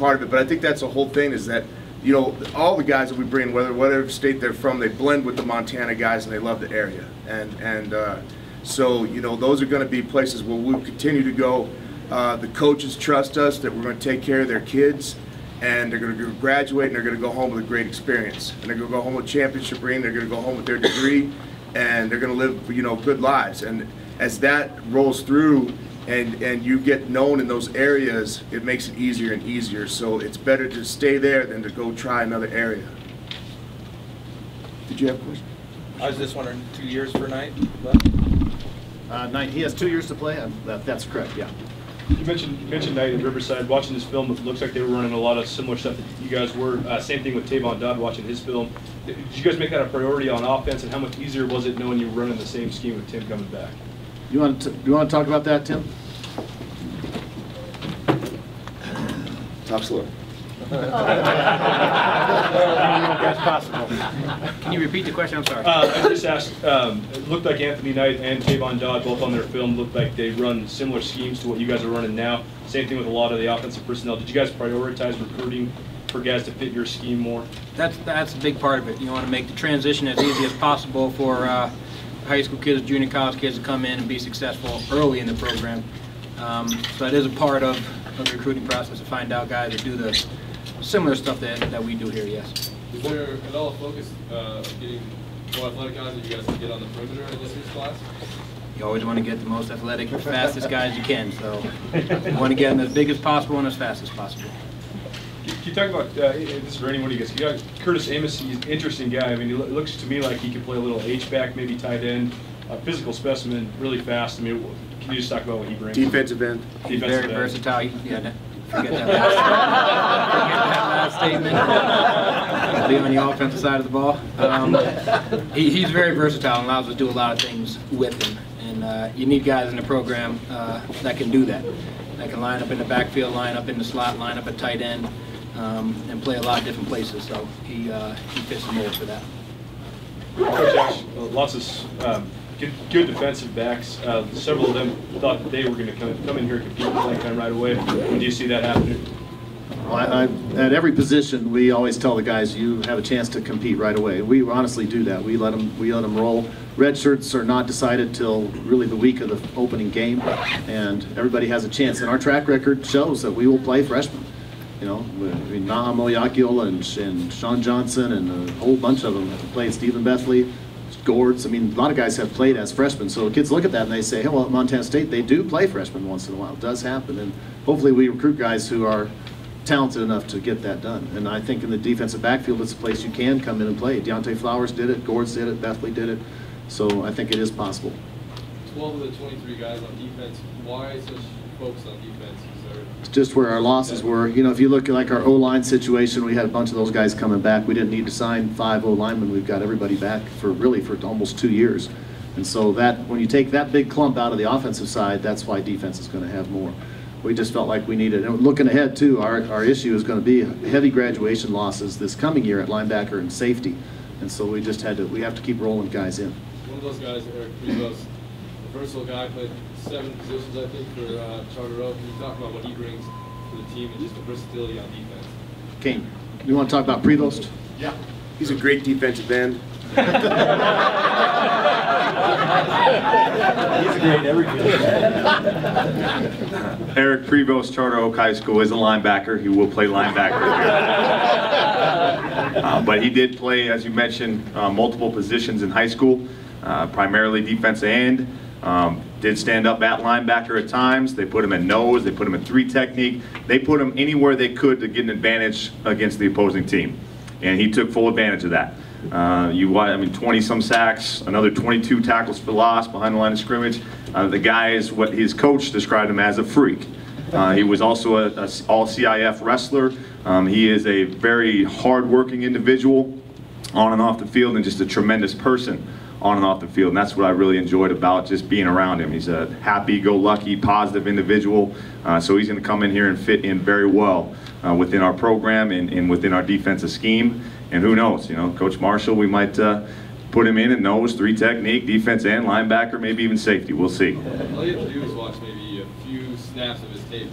part of it, but I think that's the whole thing, is that, you know, all the guys that we bring, whatever state they're from, they blend with the Montana guys and they love the area. So, you know, those are going to be places where we'll continue to go. The coaches trust us that we're going to take care of their kids, and they're going to graduate and they're going to go home with a great experience. And they're going to go home with a championship ring, they're going to go home with their degree, and they're going to live, you know, good lives. And as that rolls through and you get known in those areas, it makes it easier and easier. So it's better to stay there than to go try another area. Did you have a question? I was just wondering, 2 years for Knight? Knight, he has 2 years to play. That's correct, yeah. You mentioned Knight and Riverside. Watching this film, it looks like they were running a lot of similar stuff that you guys were. Same thing with Tavon Dodd watching his film. Did you guys make that a priority on offense, and how much easier was it knowing you were running the same scheme with Tim coming back? You want to talk about that, Tim? Talk slower. That's possible. Can you repeat the question? I'm sorry. I just asked, it looked like Anthony Knight and Tavon Dodd, both on their film, looked like they run similar schemes to what you guys are running now. Same thing with a lot of the offensive personnel. Did you guys prioritize recruiting for guys to fit your scheme more? That's a big part of it. You want to make the transition as easy as possible for high school kids, junior college kids to come in and be successful early in the program. So that is a part of the recruiting process, to find out guys that do the similar stuff that we do here, yes. Is there at all a focus of getting more athletic guys that you guys can get on the perimeter in this year's class? You always want to get the most athletic, fastest guys you can, so you want to get them as big as possible and as fast as possible. Can you talk about, this is for anyone of you guys, Curtis Amos, he's an interesting guy. I mean, it looks to me like he could play a little H-back, maybe tight end, physical specimen, really fast. I mean, can you just talk about what he brings? Defensive end. He's very versatile. Yeah, forget that last statement. Be on the offensive side of the ball. He's very versatile and allows us to do a lot of things with him. And you need guys in the program that can do that. That can line up in the backfield, line up in the slot, line up at tight end, and play a lot of different places. So he fits the mold for that. Coach Ash, lots of good defensive backs. Several of them thought that they were going to come in here and compete for playing time right away. When do you see that happening? Well, at every position, we always tell the guys, you have a chance to compete right away. We honestly do that. We let them roll. Red shirts are not decided till really the week of the opening game, and everybody has a chance. And our track record shows that we will play freshmen. You know, Nahum Oyakil and Sean Johnson and a whole bunch of them have played. Stephen Bethley, Gords. I mean, a lot of guys have played as freshmen. So kids look at that and they say, hey, well, at Montana State, they do play freshmen once in a while. It does happen. And hopefully we recruit guys who are talented enough to get that done. And I think in the defensive backfield, it's a place you can come in and play. Deontay Flowers did it. Gords did it. Bethley did it. So I think it is possible. 12 of the 23 guys on defense. Why such focus on defense? It's just where our losses were. You know, if you look at like our O-line situation, we had a bunch of those guys coming back. We didn't need to sign 5 O-linemen. We've got everybody back for almost 2 years. And so that, when you take that big clump out of the offensive side, that's why defense is going to have more. We just felt like we needed, and looking ahead too, our issue is going to be heavy graduation losses this coming year at linebacker and safety. And so we just we have to keep rolling guys in. One of those guys, Eric Privos, a versatile guy, played 7 positions, I think, for Charter Oak. Can you talk about what he brings to the team and just the versatility on defense? Kane, you want to talk about Prevost? Yeah. He's a great defensive end. He's a great everything. Eric Prevost, Charter Oak High School, is a linebacker. He will play linebacker here. But he did play, as you mentioned, multiple positions in high school, primarily defensive end. Did stand up at linebacker at times. They put him at nose. They put him at 3 technique. They put him anywhere they could to get an advantage against the opposing team, and he took full advantage of that. 20-some sacks, another 22 tackles for loss behind the line of scrimmage. The guy is what his coach described him as, a freak. He was also an all-CIF wrestler. He is a very hard-working individual on and off the field, and just a tremendous person on and off the field. And that's what I really enjoyed about just being around him. He's a happy-go-lucky, positive individual. So he's going to come in here and fit in very well within our program and within our defensive scheme. And who knows, you know, Coach Marshall, we might put him in at nose, 3 technique, defense end, linebacker, maybe even safety. We'll see. All you have to do is watch maybe a few snaps of his tape.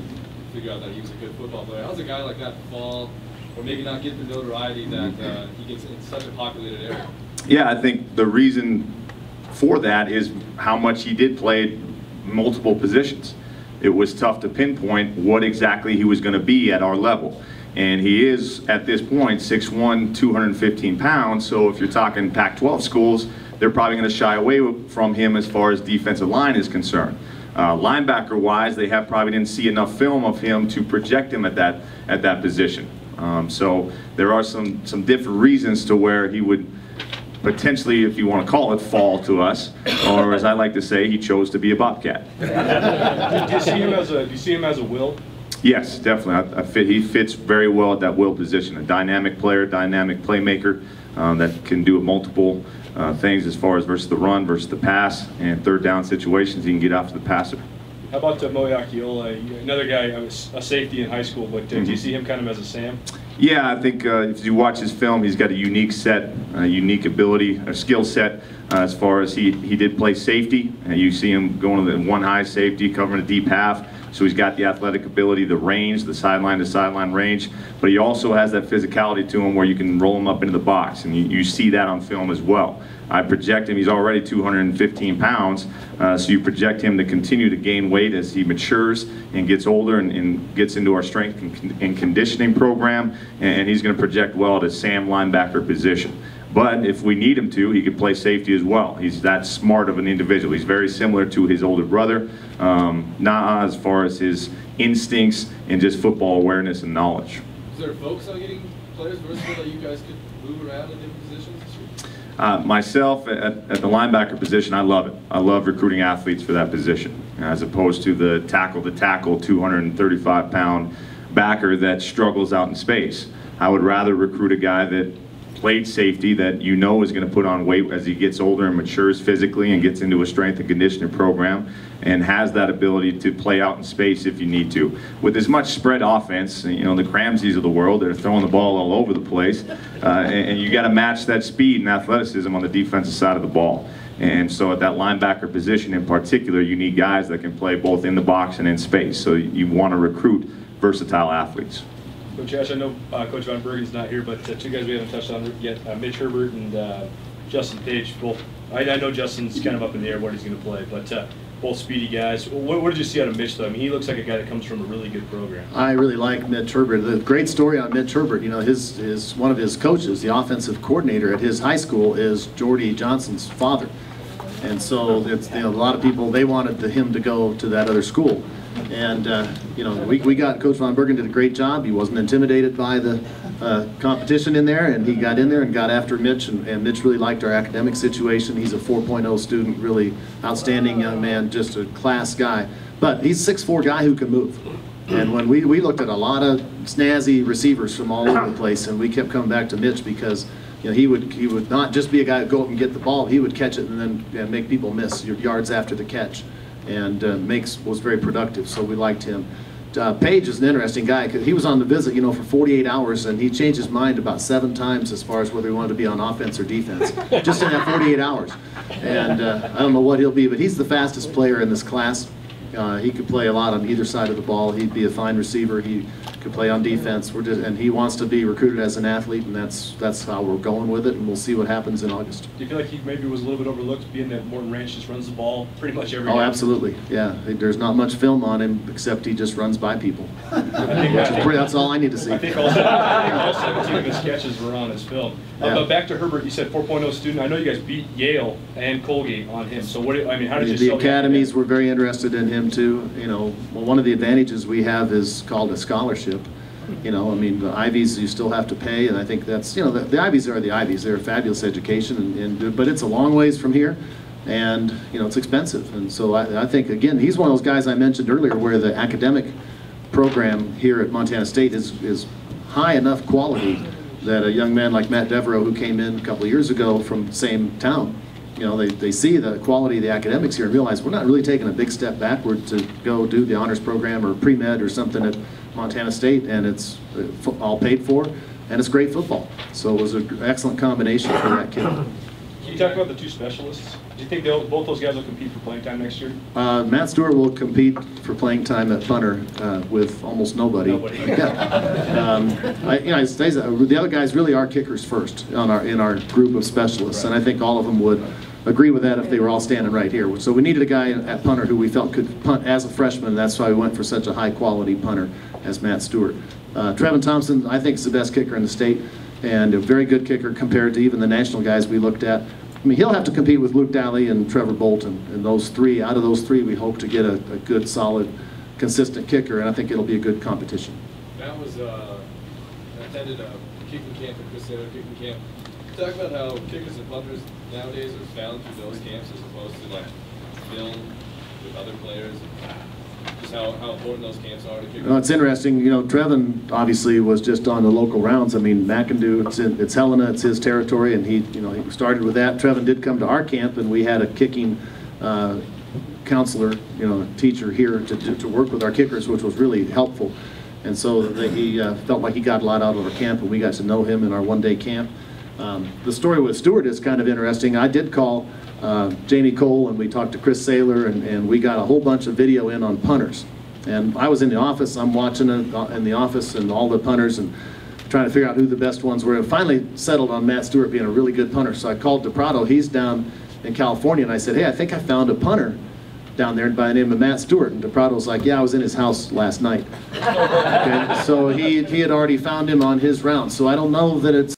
figure out that he was a good football player. How's a guy like that fall, or maybe not get the notoriety that he gets in such a populated area? Yeah, I think the reason for that is how much he did play multiple positions. It was tough to pinpoint what exactly he was going to be at our level. And he is, at this point, 6'1", 215 pounds, so if you're talking Pac-12 schools, they're probably going to shy away from him as far as defensive line is concerned. Linebacker-wise, they probably didn't see enough film of him to project him at that position. So there are some different reasons to where he would potentially, if you want to call it, fall to us, or as I like to say, he chose to be a Bobcat. Do you see him as a will? Yes, definitely. He fits very well at that will position. A dynamic player, dynamic playmaker that can do multiple things as far as versus the run, versus the pass, and third down situations. He can get after the passer. How about Moe Akiola, another guy, a safety in high school, but do you see him kind of as a Sam? Yeah, I think if you watch his film, he's got a unique set, a unique ability, a skill set as far as he did play safety. You see him going to the one high safety, covering a deep half. So he's got the athletic ability, the range, the sideline to sideline range, but he also has that physicality to him where you can roll him up into the box, and you see that on film as well. I project him, he's already 215 pounds, so you project him to continue to gain weight as he matures and gets older and gets into our strength and conditioning program, and he's going to project well at a Sam linebacker position. But if we need him to, he could play safety as well. He's that smart of an individual. He's very similar to his older brother, not as far as his instincts and just football awareness and knowledge. Is there a focus on getting players versatile that you guys could move around in different positions this year? Myself, at the linebacker position, I love it. I love recruiting athletes for that position, as opposed to the tackle-to-tackle 235-pound backer that struggles out in space. I would rather recruit a guy that played safety that you know is going to put on weight as he gets older and matures physically and gets into a strength and conditioning program and has that ability to play out in space if you need to. With as much spread offense, you know, the Cramsies of the world, they're throwing the ball all over the place, and you got to match that speed and athleticism on the defensive side of the ball. And so at that linebacker position in particular, you need guys that can play both in the box and in space. So you want to recruit versatile athletes. Coach Ash, I know Coach Von Bergen's not here, but two guys we haven't touched on yet, Mitch Herbert and Justin Page. Both, I know Justin's kind of up in the air what he's going to play, but both speedy guys. What did you see out of Mitch, though? I mean, he looks like a guy that comes from a really good program. I really like Mitch Herbert. The great story on Mitch Herbert, you know, one of his coaches, the offensive coordinator at his high school, is Jordy Johnson's father. And so it's, you know, a lot of people, they wanted him to go to that other school. And, you know, we got Coach Von Bergen did a great job. He wasn't intimidated by the competition in there, and he got in there and got after Mitch, and Mitch really liked our academic situation. He's a 4.0 student, really outstanding young man, just a class guy. But he's a 6'4" guy who can move. And when we looked at a lot of snazzy receivers from all over the place, and we kept coming back to Mitch because, you know, he would not just be a guy who would go up and get the ball, he would catch it and then make people miss yards after the catch. And was very productive, so we liked him. Page is an interesting guy because he was on the visit, you know, for 48 hours, and he changed his mind about 7 times as far as whether he wanted to be on offense or defense, just in that 48 hours. And I don't know what he'll be, but he's the fastest player in this class. He could play a lot on either side of the ball. He'd be a fine receiver. He could play on defense. And he wants to be recruited as an athlete, and that's how we're going with it. And we'll see what happens in August. Do you feel like he maybe was a little bit overlooked, being that Morton Ranch just runs the ball pretty much every day? Oh, absolutely. Yeah, there's not much film on him except he just runs by people. That's all I need to see. I think all 17 of his catches were on his film. Yeah. But back to Herbert, you said 4.0 student. I know you guys beat Yale and Colgate on him. So how did you the sell academies were very interested in him too. You know, well, one of the advantages we have is called a scholarship. You know, I mean, the Ivies you still have to pay, and I think that's, you know, the Ivies are the Ivies. They're a fabulous education, but it's a long ways from here, and you know, it's expensive. And so I think, again, he's one of those guys I mentioned earlier where the academic program here at Montana State is high enough quality that a young man like Matt Devereaux, who came in a couple of years ago from the same town, you know, they see the quality of the academics here and realize we're not really taking a big step backward to go do the honors program or pre-med or something at Montana State, and it's all paid for, and it's great football. So it was an excellent combination for that kid. Can you talk about the two specialists? Do you think both those guys will compete for playing time next year? Matt Stewart will compete for playing time at punter with almost nobody. Yeah. The other guys really are kickers first in our group of specialists, and I think all of them would agree with that if they were all standing right here. So we needed a guy at punter who we felt could punt as a freshman, and that's why we went for such a high-quality punter as Matt Stewart. Trevin Thompson, I think, is the best kicker in the state, and a very good kicker compared to even the national guys we looked at. I mean, he'll have to compete with Luke Daly and Trevor Bolton, and those three, out of those three, we hope to get a good, solid, consistent kicker, and I think it'll be a good competition. Matt was attended a kicking camp at Chris Taylor kicking camp. Talk about how kickers and punters nowadays are found through those camps as opposed to like film with other players. Just how important those camps are to kickers. Well, it's interesting. You know, Trevin obviously was just on the local rounds. I mean, McIndoe, it's Helena, it's his territory, and he started with that. Trevin did come to our camp, and we had a kicking counselor, teacher here to work with our kickers, which was really helpful. And so he felt like he got a lot out of our camp, and we got to know him in our one-day camp. The story with Stewart is kind of interesting. I did call Jamie Cole, and we talked to Chris Saylor, and we got a whole bunch of video in on punters. And I was in the office, I'm watching it in the office and all the punters and trying to figure out who the best ones were. And finally settled on Matt Stewart being a really good punter. So I called DePrado, he's down in California, and I said, hey, I think I found a punter down there by the name of Matt Stewart. And DePrado's like, yeah, I was in his house last night. Okay? So he had already found him on his round. So I don't know that it's